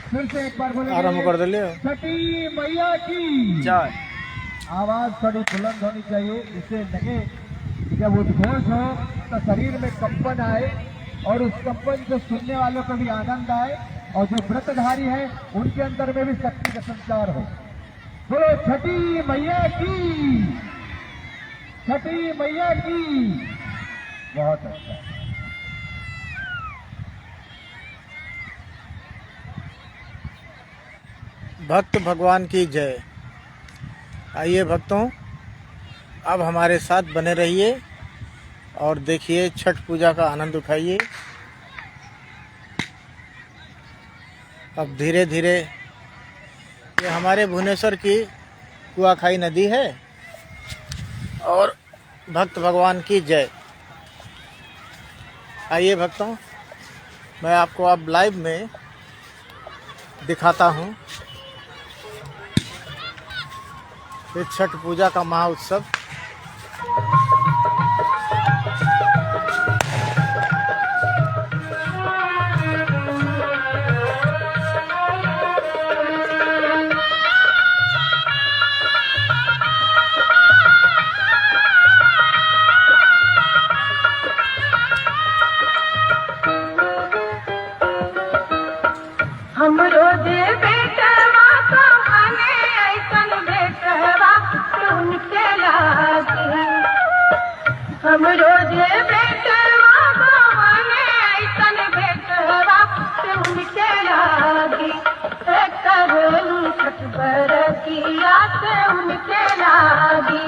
फिर से एक बार आराम कर बोलेंगे, दिले छठी मैया की जय। आवाज थोड़ी बुलंद होनी चाहिए, इससे लगे कि जब उद्घोष हो तो शरीर में कंपन आए और उस कंपन से सुनने वालों को भी आनंद आए और जो व्रतधारी है उनके अंदर में भी शक्ति का संचार हो। बोलो छठी मैया की, छठी मैया की। बहुत अच्छा। भक्त भगवान की जय। आइए भक्तों, अब हमारे साथ बने रहिए और देखिए छठ पूजा का आनंद उठाइए। अब धीरे धीरे ये हमारे भुवनेश्वर की कुआखाई नदी है और भक्त भगवान की जय। आइए भक्तों, मैं आपको अब लाइव में दिखाता हूँ इस छठ पूजा का महाउत्सव। हमरो दे बेटवा कहाने ऐसन बेटवा उनके लागे। हमरो दे बेटवा कहाने ऐसन बेटवा उनके लागे। करेलू छठ बरतिया से उनके लागे।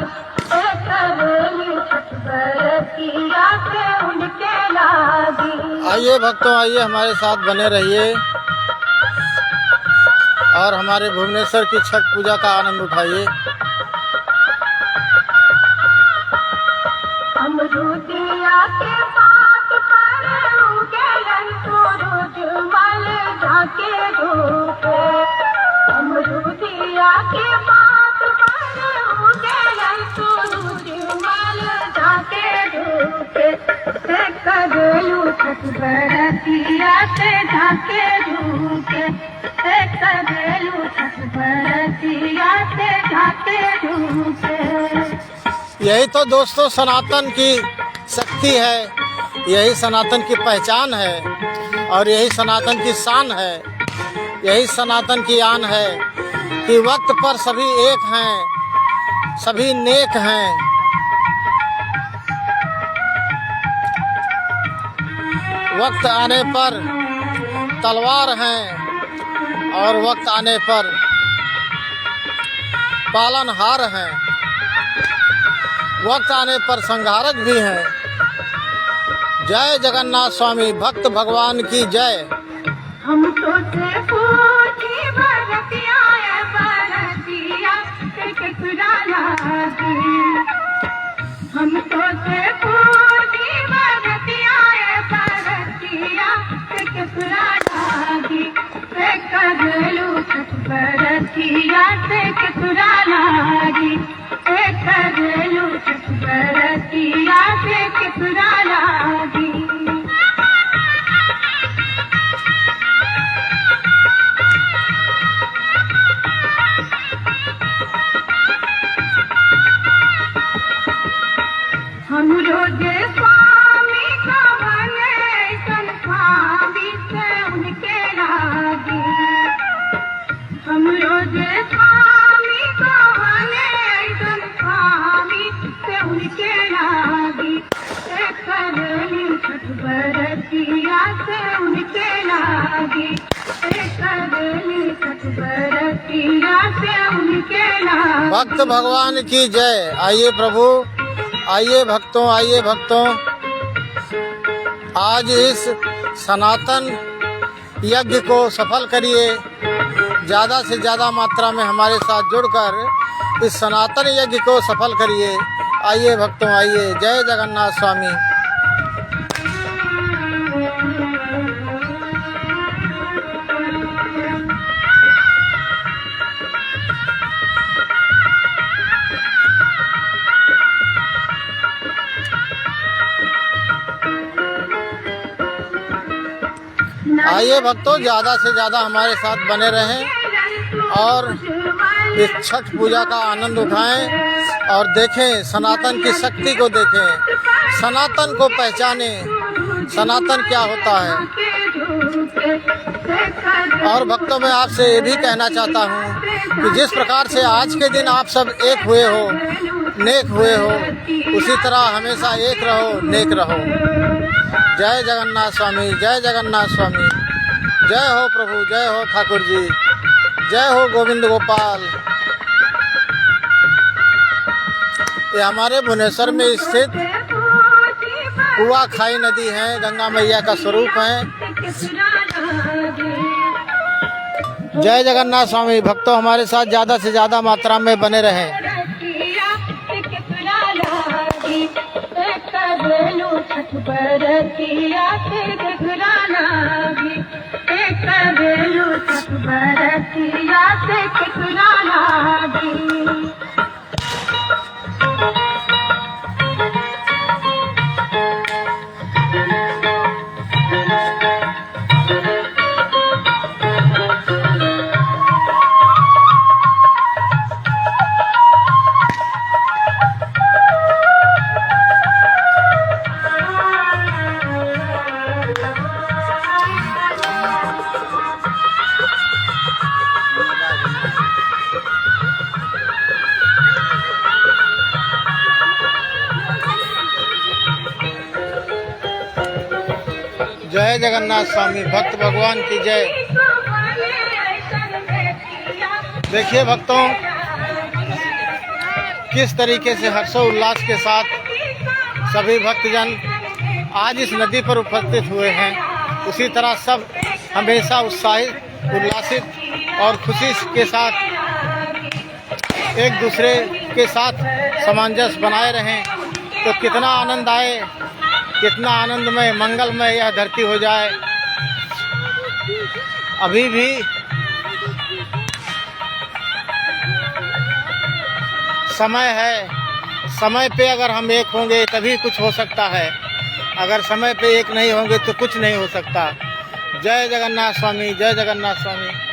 करेलू छठ बरतिया से उनके लागे। आइए भक्तों, आइए हमारे साथ बने रहिए और हमारे भुवनेश्वर की छठ पूजा का आनंद उठाइए। अमरूदिया के पात पर उगेलन सूरज मल झाके धूपे। अमरूदिया के पात पर उगेलन सूरज मल झाके धूपे। करेलू छठ बरतिया से झाके धूपे। करेलू छठ बरतिया से झाके धूपे। यही तो दोस्तों सनातन की शक्ति है, यही सनातन की पहचान है और यही सनातन की शान है, यही सनातन की आन है कि वक्त पर सभी एक हैं, सभी नेक हैं। वक्त आने पर तलवार हैं और वक्त आने पर पालनहार हैं, वक्त आने पर संहारक भी हैं। जय जगन्नाथ स्वामी भक्त भगवान की जय। हम तो से पूछी बरतिया बरतिया केकरा लागे। हम तो से पूछी बरतिया बरतिया केकरा लागे। करेलू छठ बरतिया से केकरा लागे। करेलू छठ बरतिया से केकरा लागे। हमरो जे स्वामी कवने ऐसन स्वामी से उनके लागे। हमरो जे स्वामी कवने ऐसन स्वामी से उनके लागे। करेलू छठ बरतिया से उनके लागे। करेलू छठ बरतिया से उनके लागे। भक्त भगवान की जय। आइए प्रभु, आइए भक्तों, आइए भक्तों, आज इस सनातन यज्ञ को सफल करिए। ज़्यादा से ज़्यादा मात्रा में हमारे साथ जुड़कर इस सनातन यज्ञ को सफल करिए। आइए भक्तों, आइए। जय जगन्नाथ स्वामी। आइए भक्तों, ज़्यादा से ज़्यादा हमारे साथ बने रहें और इस छठ पूजा का आनंद उठाएं और देखें, सनातन की शक्ति को देखें, सनातन को पहचानें, सनातन क्या होता है। और भक्तों, मैं आपसे ये भी कहना चाहता हूँ कि जिस प्रकार से आज के दिन आप सब एक हुए हो, नेक हुए हो, उसी तरह हमेशा एक रहो, नेक रहो। जय जगन्नाथ स्वामी, जय जगन्नाथ स्वामी, जय हो प्रभु, जय हो ठाकुर जी, जय हो गोविंद गोपाल। ये हमारे भुवनेश्वर में स्थित कुआखाई नदी है, गंगा मैया का स्वरूप है। जय जगन्नाथ स्वामी। भक्तों, हमारे साथ ज़्यादा से ज़्यादा मात्रा में बने रहें। छठ बरतिया से केकरा लागी। जय जगन्नाथ स्वामी, भक्त भगवान की जय। देखिए भक्तों, किस तरीके से हर्षोल्लास के साथ सभी भक्तजन आज इस नदी पर उपस्थित हुए हैं। उसी तरह सब हमेशा उत्साहित, उल्लासित और खुशी के साथ एक दूसरे के साथ सामंजस्य बनाए रहें तो कितना आनंद आए, कितना आनंदमय, मंगलमय यह धरती हो जाए। अभी भी समय है, समय पे अगर हम एक होंगे तभी कुछ हो सकता है, अगर समय पे एक नहीं होंगे तो कुछ नहीं हो सकता। जय जगन्नाथ स्वामी, जय जगन्नाथ स्वामी।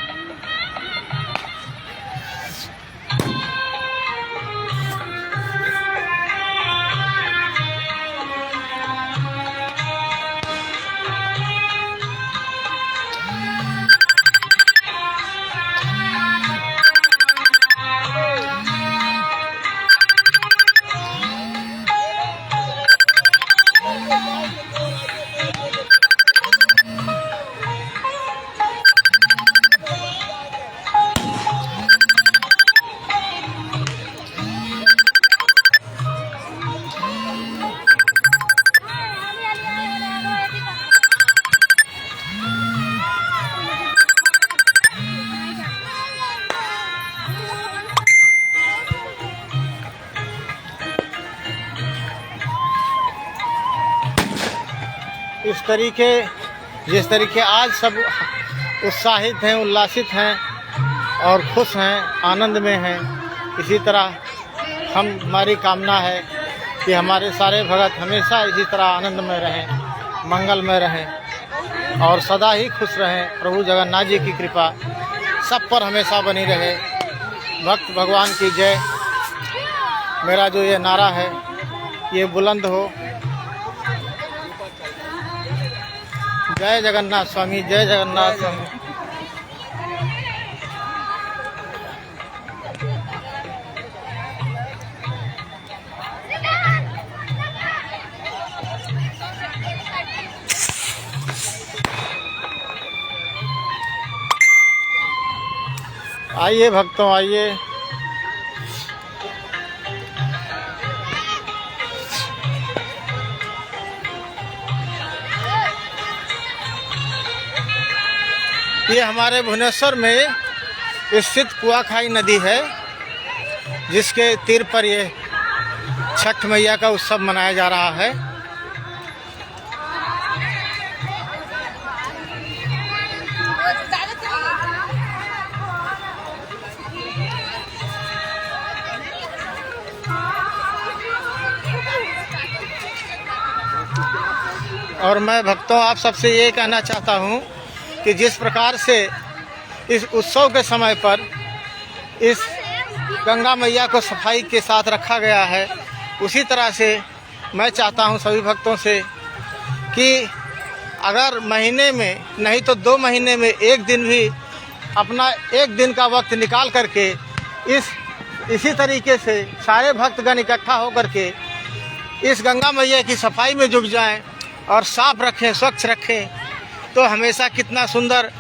इस तरीके, जिस तरीके आज सब उत्साहित हैं, उल्लासित हैं और खुश हैं, आनंद में हैं, इसी तरह हमारी कामना है कि हमारे सारे भगत हमेशा इसी तरह आनंद में रहें, मंगल में रहें और सदा ही खुश रहें। प्रभु जगन्नाथ जी की कृपा सब पर हमेशा बनी रहे। भक्त भगवान की जय। मेरा जो ये नारा है ये बुलंद हो। जय जगन्नाथ स्वामी, जय जगन्नाथ स्वामी। आइए भक्तों, आइए। ये हमारे भुवनेश्वर में स्थित कुआखाई नदी है, जिसके तीर पर ये छठ मैया का उत्सव मनाया जा रहा है। और मैं भक्तों आप सबसे ये कहना चाहता हूँ कि जिस प्रकार से इस उत्सव के समय पर इस गंगा मैया को सफाई के साथ रखा गया है, उसी तरह से मैं चाहता हूं सभी भक्तों से कि अगर महीने में नहीं तो 2 महीने में एक दिन भी अपना एक दिन का वक्त निकाल करके इसी तरीके से सारे भक्तगण इकट्ठा होकर के इस गंगा मैया की सफाई में जुट जाएं और साफ रखें, स्वच्छ रखें, तो हमेशा कितना सुंदर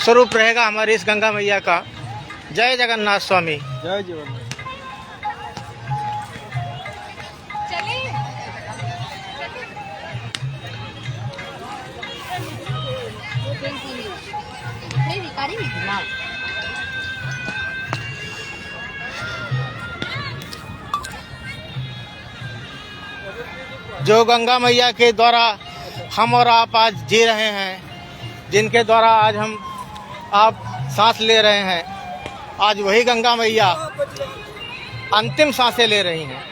स्वरूप रहेगा हमारे इस गंगा मैया का। जय जगन्नाथ स्वामी। जय जगन्नाथ। जो गंगा मैया के द्वारा हम और आप आज जी रहे हैं, जिनके द्वारा आज हम आप सांस ले रहे हैं, आज वही गंगा मैया अंतिम सांसें ले रही हैं।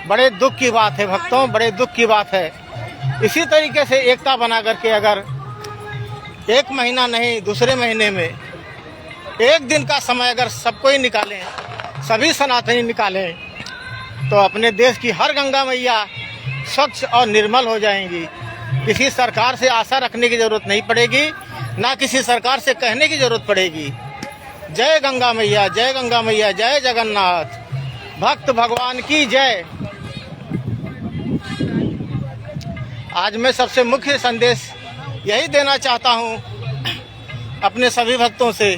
बड़े दुख की बात है भक्तों, बड़े दुख की बात है। इसी तरीके से एकता बना करके अगर एक महीना नहीं दूसरे महीने में एक दिन का समय अगर सबको ही निकालें, सभी सनातनी निकालें, तो अपने देश की हर गंगा मैया स्वच्छ और निर्मल हो जाएंगी। किसी सरकार से आशा रखने की जरूरत नहीं पड़ेगी, ना किसी सरकार से कहने की जरूरत पड़ेगी। जय गंगा मैया, जय गंगा मैया, जय जगन्नाथ। भक्त भगवान की जय। आज मैं सबसे मुख्य संदेश यही देना चाहता हूँ अपने सभी भक्तों से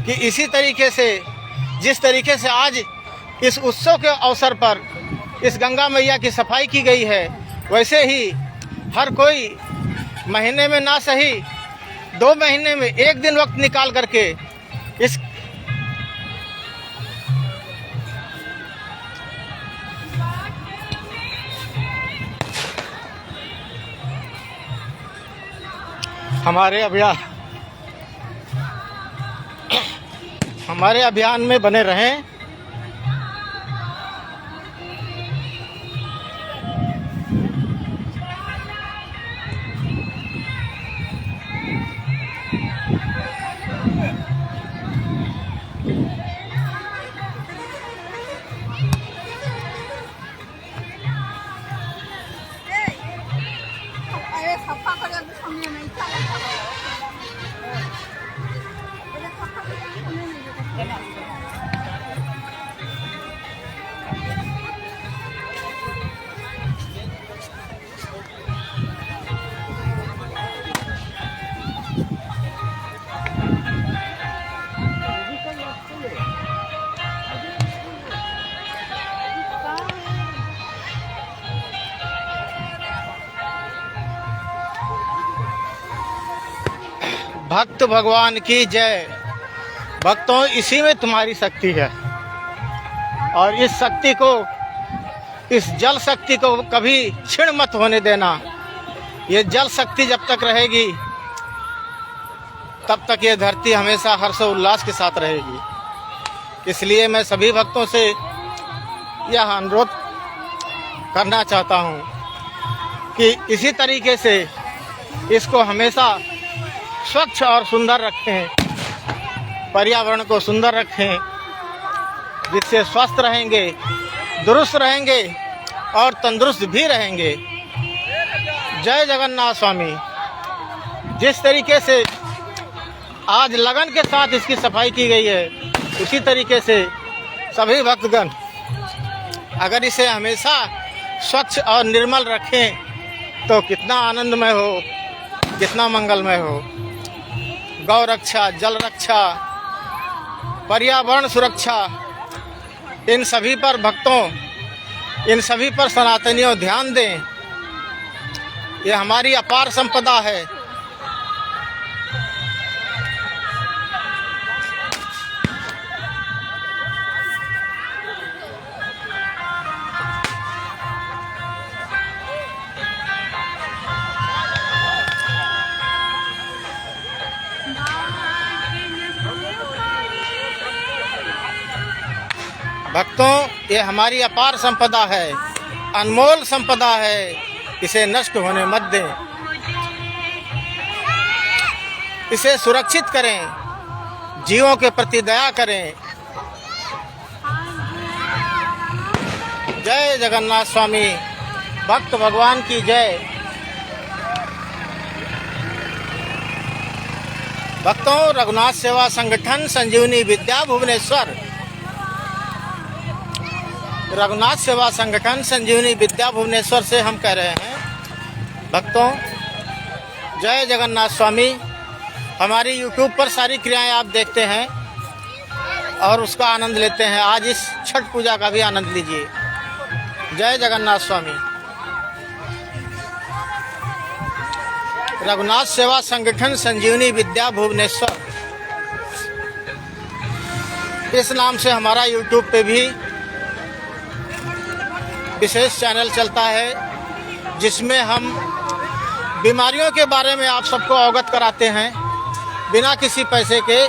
कि इसी तरीके से जिस तरीके से आज इस उत्सव के अवसर पर इस गंगा मैया की सफाई की गई है, वैसे ही हर कोई महीने में ना सही 2 महीने में एक दिन वक्त निकाल करके इस हमारे अभियान में बने रहें। भक्त भगवान की जय। भक्तों, इसी में तुम्हारी शक्ति है और इस शक्ति को, इस जल शक्ति को कभी क्षीण मत होने देना। ये जल शक्ति जब तक रहेगी तब तक ये धरती हमेशा हर्षोल्लास के साथ रहेगी। इसलिए मैं सभी भक्तों से यह अनुरोध करना चाहता हूँ कि इसी तरीके से इसको हमेशा स्वच्छ और सुंदर रखें, पर्यावरण को सुंदर रखें, जिससे स्वस्थ रहेंगे, दुरुस्त रहेंगे और तंदुरुस्त भी रहेंगे। जय जगन्नाथ स्वामी। जिस तरीके से आज लगन के साथ इसकी सफाई की गई है, उसी तरीके से सभी भक्तगण अगर इसे हमेशा स्वच्छ और निर्मल रखें तो कितना आनंदमय हो, कितना मंगलमय हो। गौ रक्षा, जल रक्षा, पर्यावरण सुरक्षा, इन सभी पर भक्तों, इन सभी पर सनातनियों ध्यान दें। ये हमारी अपार संपदा है। भक्तों, ये हमारी अपार संपदा है, अनमोल संपदा है, इसे नष्ट होने मत दें। इसे सुरक्षित करें, जीवों के प्रति दया करें। जय जगन्नाथ स्वामी, भक्त भगवान की जय। भक्तों, रघुनाथ सेवा संगठन संजीवनी विद्या भुवनेश्वर, रघुनाथ सेवा संगठन संजीवनी विद्या भुवनेश्वर से हम कह रहे हैं, भक्तों जय जगन्नाथ स्वामी। हमारी यूट्यूब पर सारी क्रियाएं आप देखते हैं और उसका आनंद लेते हैं। आज इस छठ पूजा का भी आनंद लीजिए। जय जगन्नाथ स्वामी। रघुनाथ सेवा संगठन संजीवनी विद्या भुवनेश्वर, इस नाम से हमारा यूट्यूब पे भी विशेष चैनल चलता है, जिसमें हम बीमारियों के बारे में आप सबको अवगत कराते हैं, बिना किसी पैसे के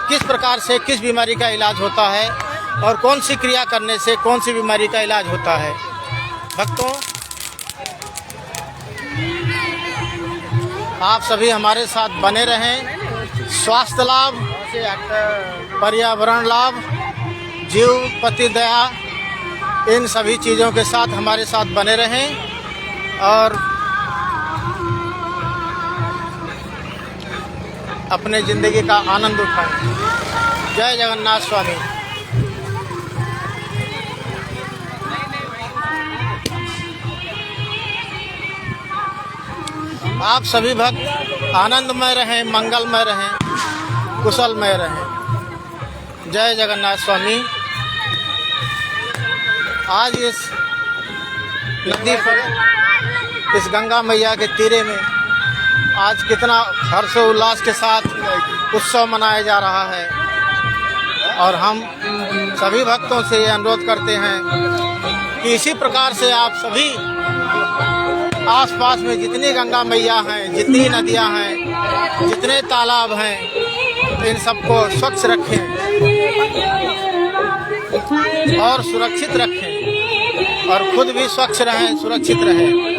किस प्रकार से किस बीमारी का इलाज होता है और कौन सी क्रिया करने से कौन सी बीमारी का इलाज होता है। भक्तों, आप सभी हमारे साथ बने रहें। स्वास्थ्य लाभ, पर्यावरण लाभ, जीव पति दया, इन सभी चीज़ों के साथ हमारे साथ बने रहें और अपने ज़िंदगी का आनंद उठाएं। जय जगन्नाथ स्वामी। आप सभी भक्त आनंदमय रहें, मंगलमय रहें, कुशलमय रहें। जय जगन्नाथ स्वामी। आज इस नदी पर, इस गंगा मैया के तीरे में आज कितना हर्ष उल्लास के साथ उत्सव मनाया जा रहा है और हम सभी भक्तों से ये अनुरोध करते हैं कि इसी प्रकार से आप सभी आसपास में जितनी गंगा मैया हैं, जितनी नदियां हैं, जितने तालाब हैं, इन सबको स्वच्छ रखें और सुरक्षित रखें और खुद भी स्वच्छ रहें, सुरक्षित रहें।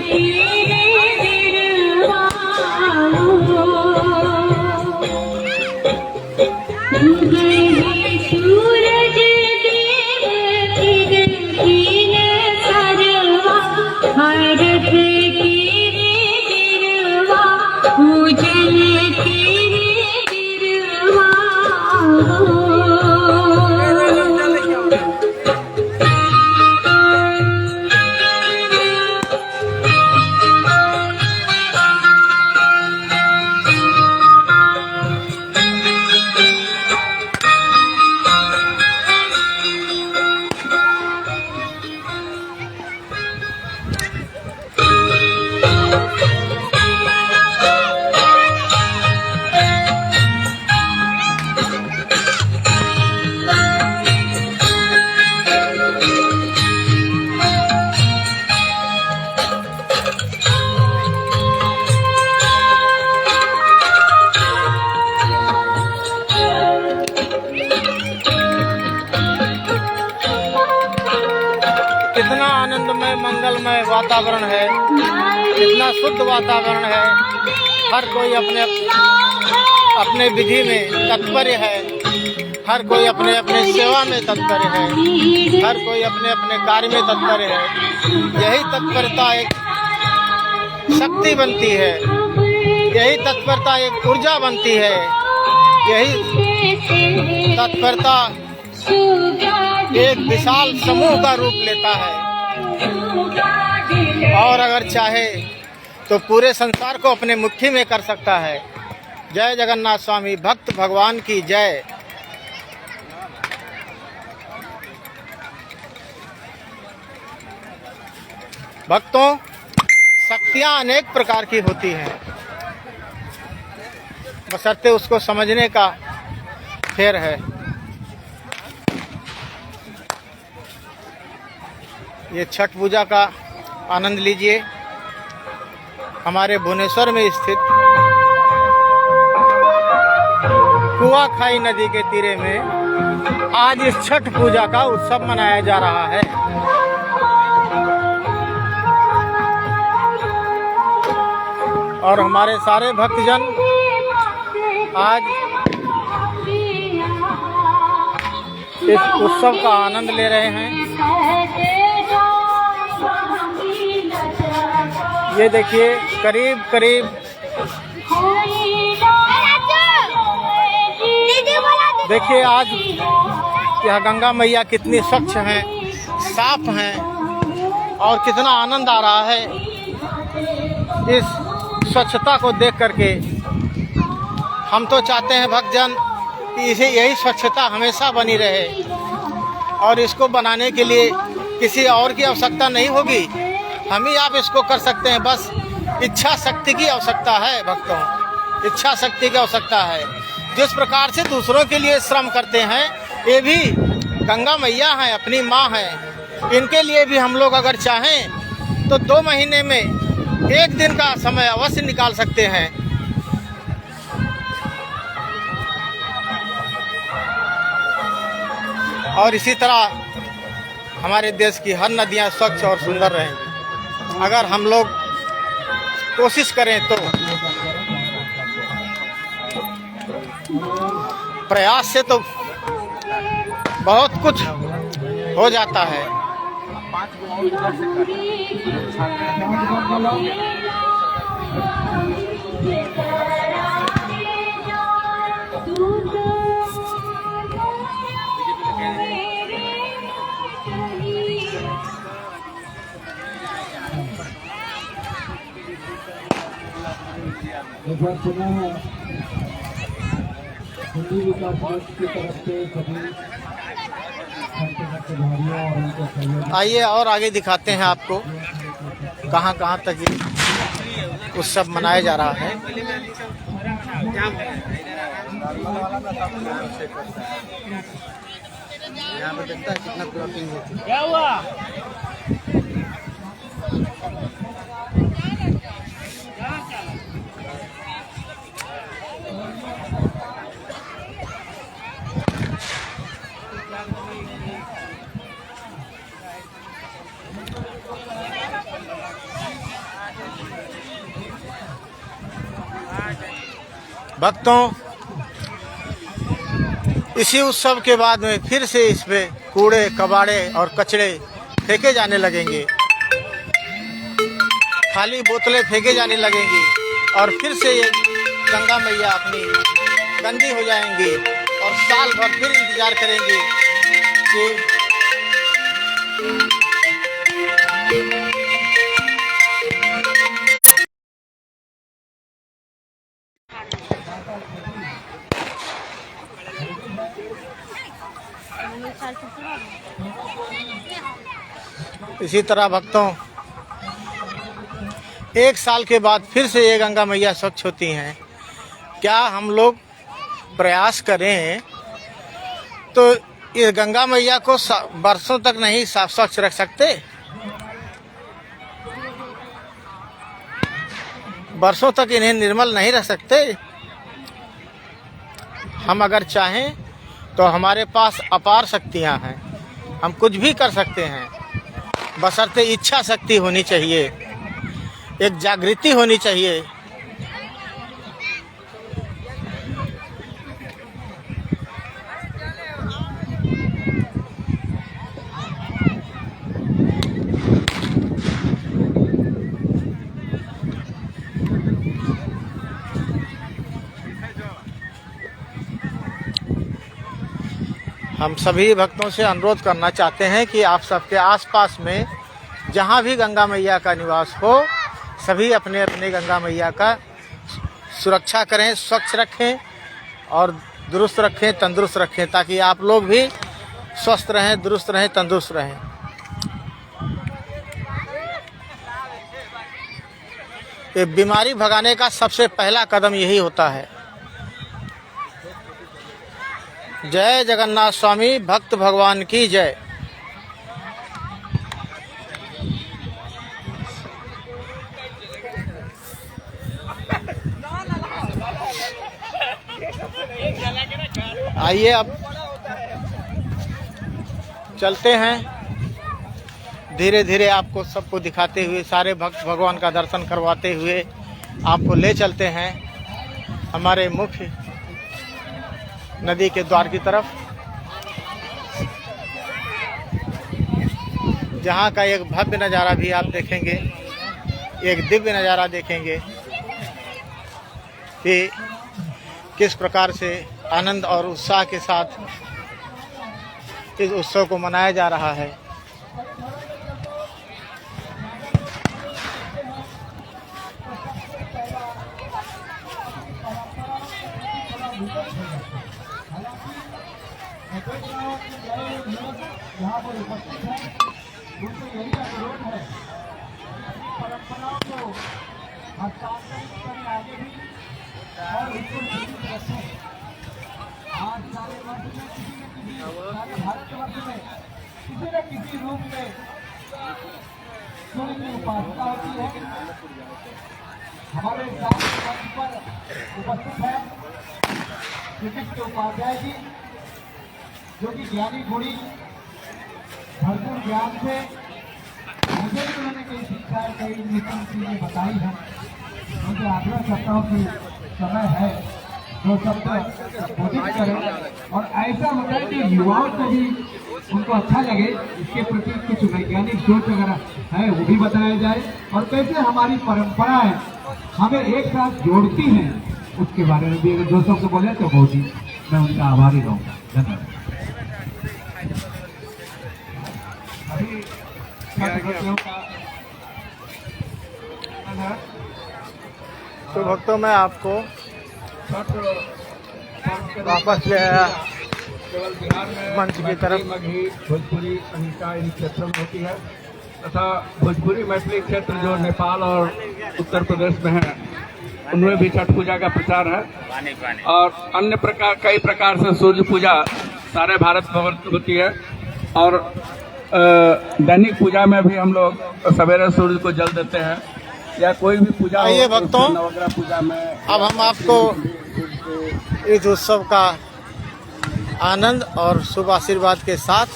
कितना आनंदमय मंगलमय वातावरण है, कितना शुद्ध वातावरण है। हर कोई अपने अपने विधि में तत्पर है, हर कोई अपने अपने सेवा में तत्पर है, हर कोई अपने अपने कार्य में तत्पर है। यही तत्परता एक शक्ति बनती है, यही तत्परता एक ऊर्जा बनती है, यही तत्परता एक विशाल समूह का रूप लेता है और अगर चाहे तो पूरे संसार को अपने मुट्ठी में कर सकता है। जय जगन्नाथ स्वामी। भक्त भगवान की जय। भक्तों, शक्तियाँ अनेक प्रकार की होती हैं, बशर्ते उसको समझने का फेर है। ये छठ पूजा का आनंद लीजिए। हमारे भुवनेश्वर में स्थित कुआखाई नदी के तीरे में आज इस छठ पूजा का उत्सव मनाया जा रहा है। और हमारे सारे भक्तजन आज इस उत्सव का आनंद ले रहे हैं। ये देखिए करीब करीब देखिए आज यह गंगा मैया कितनी स्वच्छ हैं, साफ हैं और कितना आनंद आ रहा है इस स्वच्छता को देख करके। हम तो चाहते हैं भक्तजन कि इसे यही स्वच्छता हमेशा बनी रहे और इसको बनाने के लिए किसी और की आवश्यकता नहीं होगी, हम ही आप इसको कर सकते हैं। बस इच्छा शक्ति की आवश्यकता है भक्तों, इच्छा शक्ति की आवश्यकता है। जिस प्रकार से दूसरों के लिए श्रम करते हैं, ये भी गंगा मैया हैं, अपनी माँ हैं। इनके लिए भी हम लोग अगर चाहें तो 2 महीने में 1 दिन का समय अवश्य निकाल सकते हैं। और इसी तरह हमारे देश की हर नदियाँ स्वच्छ और सुंदर रहें। अगर हम लोग कोशिश करें तो प्रयास से तो बहुत कुछ हो जाता है। एक बार पुनः हिंदी विकास मंच की तरफ से सभी प्रतिभागियों और उनके सहयोगी आइए और आगे दिखाते हैं आपको कहाँ कहाँ तक ये उत्सव मनाया जा रहा है। यहाँ पे देखता है कितना प्लॉटिंग हो चुका है। क्या हुआ? भक्तों, इसी उत्सव के बाद में फिर से इसमें कूड़े कबाड़े और कचरे फेंके जाने लगेंगे, खाली बोतलें फेंके जाने लगेंगी और फिर से ये गंगा मैया अपनी गंदी हो जाएंगी और साल भर फिर इंतजार करेंगी कि इसी तरह भक्तों 1 साल के बाद फिर से ये गंगा मैया स्वच्छ होती हैं। क्या हम लोग प्रयास करें तो ये गंगा मैया को बरसों तक नहीं साफ स्वच्छ रख सकते? बरसों तक इन्हें निर्मल नहीं रख सकते? हम अगर चाहें तो हमारे पास अपार शक्तियां हैं, हम कुछ भी कर सकते हैं, बशर्ते इच्छा शक्ति होनी चाहिए, एक जागृति होनी चाहिए। हम सभी भक्तों से अनुरोध करना चाहते हैं कि आप सबके आसपास में जहाँ भी गंगा मैया का निवास हो, सभी अपने अपने गंगा मैया का सुरक्षा करें, स्वच्छ रखें और दुरुस्त रखें, तंदुरुस्त रखें, ताकि आप लोग भी स्वस्थ रहें, दुरुस्त रहें, तंदुरुस्त रहें। ये बीमारी भगाने का सबसे पहला कदम यही होता है। जय जगन्नाथ स्वामी भक्त भगवान की जय। आइए अब चलते हैं, धीरे धीरे आपको सबको दिखाते हुए, सारे भक्त भगवान का दर्शन करवाते हुए आपको ले चलते हैं हमारे मुख्य नदी के द्वार की तरफ, जहाँ का एक भव्य नज़ारा भी आप देखेंगे, एक दिव्य नज़ारा देखेंगे कि किस प्रकार से आनंद और उत्साह के साथ इस उत्सव को मनाया जा रहा है। यहाँ पर उपस्थित है उनको यही अनुरोध है परंपराओं को हस्तांतरित करें आगे भी और उसको जीवित रखें। आज सारे वर्ष में किसी न किसी सारे भारतवर्ष में किसी न किसी रूप में सूर्य की उपासना होती है। हमारे साथ मंच पर उपस्थित है श्री उपाध्याय जी, जो कि ज्ञानी गुणी भरपूर ज्ञान से मुझे भी उन्होंने कई शिक्षाएं कई निपुण चीजें बताई हैं। मुझे आग्रह करता हूँ कि समय है जो सबको संबोधित करें और ऐसा होता है कि युवाओं को भी उनको अच्छा लगे, इसके प्रति कुछ वैज्ञानिक सोच अगर है वो भी बताया जाए और कैसे हमारी परंपराएं हमें एक साथ जोड़ती हैं उसके बारे में भी अगर दो शब्द बोले तो बहुत ही मैं उनका आभारी रहूँगा। धन्यवाद। अभी तो भक्तों मैं आपको वापस ले आया केवल बिहार में मंच की तरफ। मगही भोजपुरी अहिंसा इन क्षेत्रों में होती है तथा भोजपुरी मैथिली क्षेत्र जो नेपाल और उत्तर प्रदेश में है उनमें भी छठ पूजा का प्रचार है और अन्य प्रकार कई प्रकार से सूर्य पूजा सारे भारत में होती है और दैनिक पूजा में भी हम लोग सवेरे सूर्य को जल देते हैं या कोई भी पूजा हो, आइए भक्तों, नवग्रह पूजा में अब हम आपको इस उत्सव का आनंद और शुभ आशीर्वाद के साथ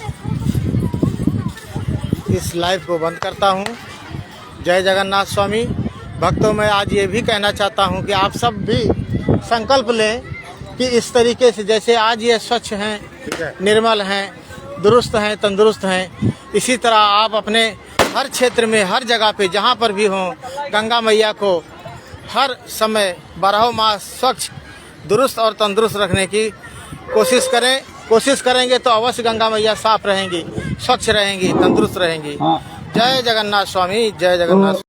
इस लाइव को बंद करता हूँ। जय जगन्नाथ स्वामी। भक्तों मैं आज ये भी कहना चाहता हूँ कि आप सब भी संकल्प लें कि इस तरीके से जैसे आज ये स्वच्छ हैं, निर्मल हैं, दुरुस्त हैं, तंदुरुस्त हैं, इसी तरह आप अपने हर क्षेत्र में हर जगह पे जहाँ पर भी हों गंगा मैया को हर समय 12 मास स्वच्छ, दुरुस्त और तंदुरुस्त रखने की कोशिश करें। कोशिश करेंगे तो अवश्य गंगा मैया साफ रहेंगी, स्वच्छ रहेंगी, तंदुरुस्त रहेंगी। जय जगन्नाथ स्वामी, जय जगन्नाथ।